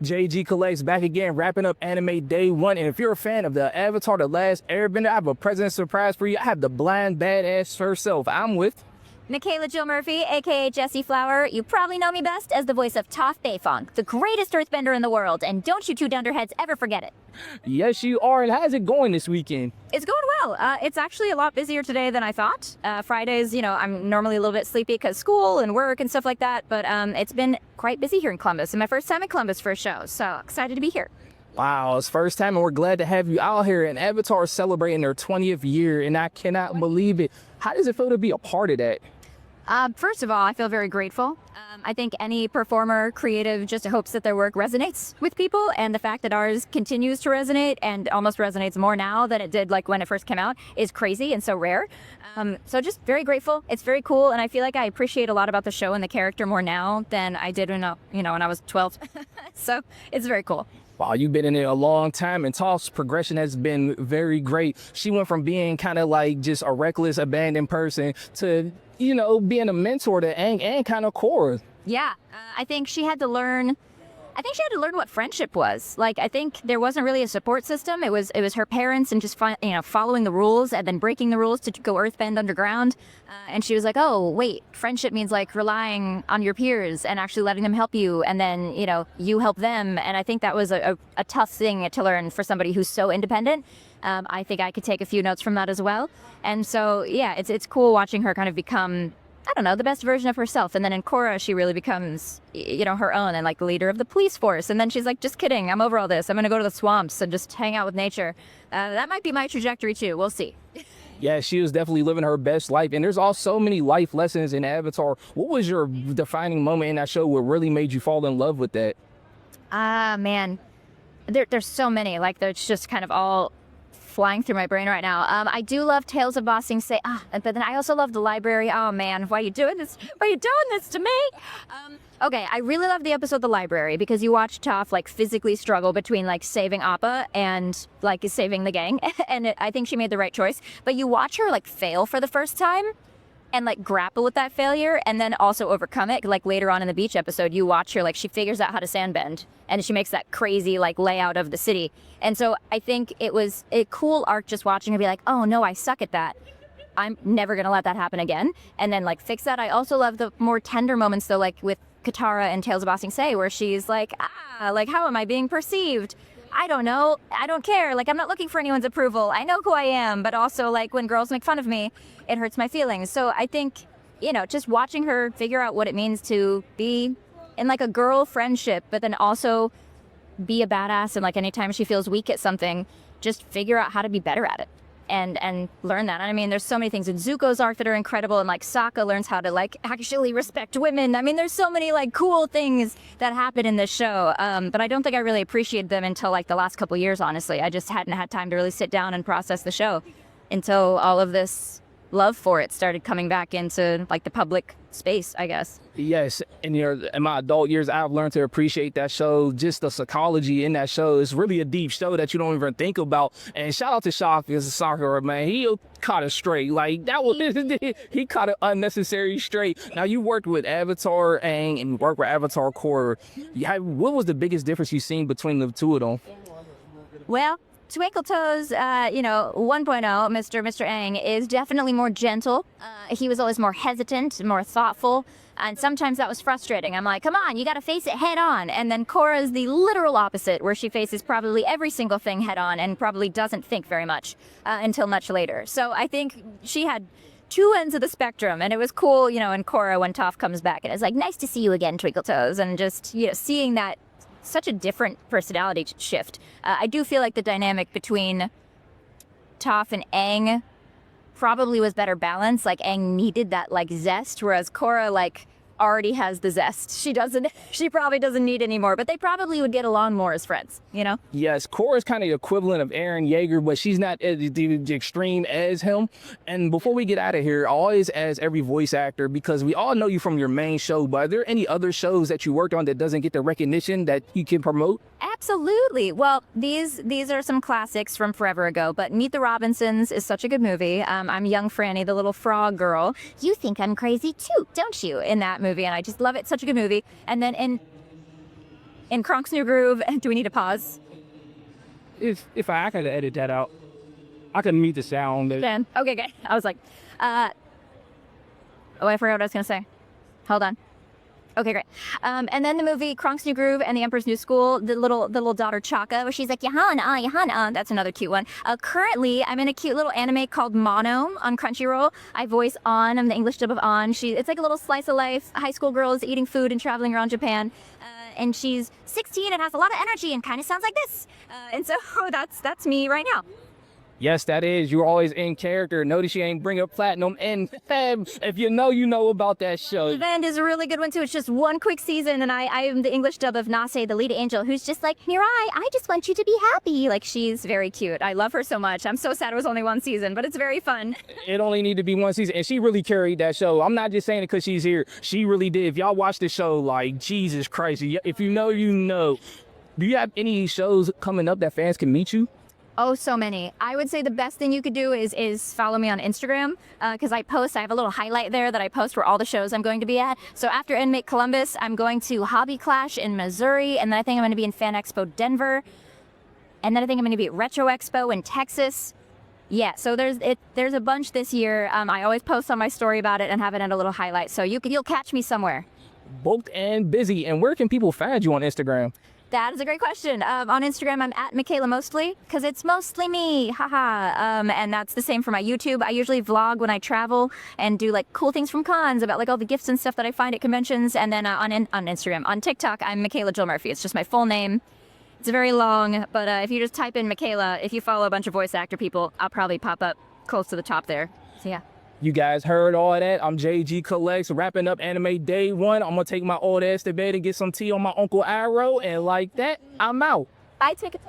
JG Collects back again, wrapping up anime day one. And if you're a fan of the Avatar, The Last Airbender, I have a present surprise for you. I have the blind badass herself. I'm with Michaela Jill Murphy, aka Jessie Flower. You probably know me best as the voice of Toph Beifong, the greatest earthbender in the world, and don't you two dunderheads ever forget it. Yes, you are. And how's it going this weekend? It's going well. It's actually a lot busier today than I thought. Fridays, I'm normally a little bit sleepy because school and work and stuff like that, but it's been quite busy here in Columbus. It's my first time in Columbus for a show, so excited to be here. Wow, it's first time and we're glad to have you out here. And Avatar is celebrating their 20th year, and I cannot believe it. How does it feel to be a part of that? First of all, I feel very grateful. I think any performer, creative, just hopes that their work resonates with people, and the fact that ours continues to resonate and almost resonates more now than it did like when it first came out is crazy and so rare. So just very grateful. It's very cool, and I feel like I appreciate a lot about the show and the character more now than I did when I was 12. So it's very cool. Wow, you've been in it a long time, and Toph's progression has been very great. She went from being kind of like just a reckless, abandoned person to, being a mentor to Aang and kind of Korra. Yeah, I think she had to learn. I think she had to learn what friendship was. Like, I think there wasn't really a support system. It was her parents and just following the rules and then breaking the rules to go earthbend underground. And she was like, oh, wait, friendship means like relying on your peers and actually letting them help you. And then, you help them. And I think that was a tough thing to learn for somebody who's so independent. I think I could take a few notes from that as well. And so, yeah, it's cool watching her kind of become, I don't know, the best version of herself. And then in Korra, she really becomes, her own and like the leader of the police force. And then she's like, just kidding, I'm over all this. I'm going to go to the swamps and just hang out with nature. That might be my trajectory too. We'll see. Yeah, she was definitely living her best life. And there's also so many life lessons in Avatar. What was your defining moment in that show what really made you fall in love with that? Man, there's so many. Like, there's just kind of all flying through my brain right now. I do love Tales of Ba Sing Se, but then I also love the library. Oh man, why are you doing this? Why are you doing this to me? Okay, I really love the episode The Library because you watch Toph like physically struggle between like saving Appa and like saving the gang, and I think she made the right choice. But you watch her like fail for the first time and like grapple with that failure and then also overcome it. Like later on in the beach episode, you watch her like she figures out how to sandbend and she makes that crazy like layout of the city. And so I think it was a cool arc just watching her be like, oh no, I suck at that. I'm never gonna let that happen again. And then like fix that. I also love the more tender moments though, like with Katara and Tales of Ba Sing Se, where she's like, like how am I being perceived? I don't know. I don't care. Like, I'm not looking for anyone's approval. I know who I am, but also like when girls make fun of me, it hurts my feelings. So I think, just watching her figure out what it means to be in like a girl friendship, but then also be a badass and like anytime she feels weak at something, just figure out how to be better at it and learn that. And I mean, there's so many things in Zuko's arc that are incredible, and like Sokka learns how to like actually respect women. I mean, there's so many like cool things that happen in this show, but I don't think I really appreciated them until like the last couple years, honestly. I just hadn't had time to really sit down and process the show until all of this love for it started coming back into like the public space, I guess. Yes, in my adult years, I've learned to appreciate that show. Just the psychology in that show is really a deep show that you don't even think about. And shout out to Shaf as a soccer man. He caught it straight. Like that was he caught it unnecessary straight. Now you worked with Avatar Aang and worked with Avatar Korra. What was the biggest difference you've seen between the two of them? Well, Twinkle Toes, 1.0, Mr. Aang, is definitely more gentle. He was always more hesitant, more thoughtful, and sometimes that was frustrating. I'm like, come on, you gotta face it head on. And then Korra is the literal opposite, where she faces probably every single thing head on and probably doesn't think very much until much later. So I think she had two ends of the spectrum, and it was cool, in Korra when Toph comes back, and it's like, nice to see you again, Twinkle Toes, and just, seeing that such a different personality shift. I do feel like the dynamic between Toph and Aang probably was better balanced. Like Aang needed that like zest, whereas Korra like already has the zest. She probably doesn't need any more, but they probably would get along more as friends, Yes, Korra's kind of the equivalent of Eren Yeager, but she's not as the extreme as him. And before we get out of here, I always ask every voice actor, because we all know you from your main show, but are there any other shows that you worked on that doesn't get the recognition that you can promote? Absolutely. Well, these are some classics from forever ago, but Meet the Robinsons is such a good movie. I'm young Franny, the little frog girl. You think I'm crazy too, don't you, in that movie? And I just love it. Such a good movie. And then in in Kronk's New Groove. Do we need to pause? If I could edit that out, I could mute the sound. Dan. Okay, good. I was like, oh, I forgot what I was gonna say. Hold on. Okay, great. And then the movie Kronk's New Groove and The Emperor's New School, the little daughter Chaka, where she's like, Yahan. That's another cute one. Currently, I'm in a cute little anime called Mono on Crunchyroll. I voice On. I'm the English dub of On. It's like a little slice of life. High school girls eating food and traveling around Japan. And she's 16 and has a lot of energy and kind of sounds like this. And so that's me right now. Yes, that is. You're always in character. Notice you ain't bring up Platinum. And if you know about that show. The End is a really good one, too. It's just one quick season, and I am the English dub of Nase, the lead angel, who's just like, Mirai, I just want you to be happy. Like, she's very cute. I love her so much. I'm so sad it was only one season, but it's very fun. It only need to be one season, and she really carried that show. I'm not just saying it because she's here. She really did. If y'all watch the show, like, Jesus Christ, if you know, you know. Do you have any shows coming up that fans can meet you? Oh, so many. I would say the best thing you could do is follow me on Instagram, because I have a little highlight there that I post where all the shows I'm going to be at. So after Animate Columbus, I'm going to Hobby Clash in Missouri, and then I think I'm going to be in Fan Expo Denver, and then I think I'm going to be at Retro Expo in Texas. Yeah, so there's a bunch this year. I always post on my story about it and have it in a little highlight, so you'll catch me somewhere. Booked and busy. And where can people find you on Instagram? That is a great question. On Instagram, I'm at Michaela Mostly, because it's mostly me, haha. And that's the same for my YouTube. I usually vlog when I travel and do like cool things from cons about like all the gifts and stuff that I find at conventions. And then on Instagram, on TikTok, I'm Michaela Jill Murphy. It's just my full name. It's very long, but if you just type in Michaela, if you follow a bunch of voice actor people, I'll probably pop up close to the top there. So yeah. You guys heard all of that. I'm JG Collects, wrapping up anime day one. I'm gonna take my old ass to bed and get some tea on my Uncle Arrow, and like that, I'm out. I take it.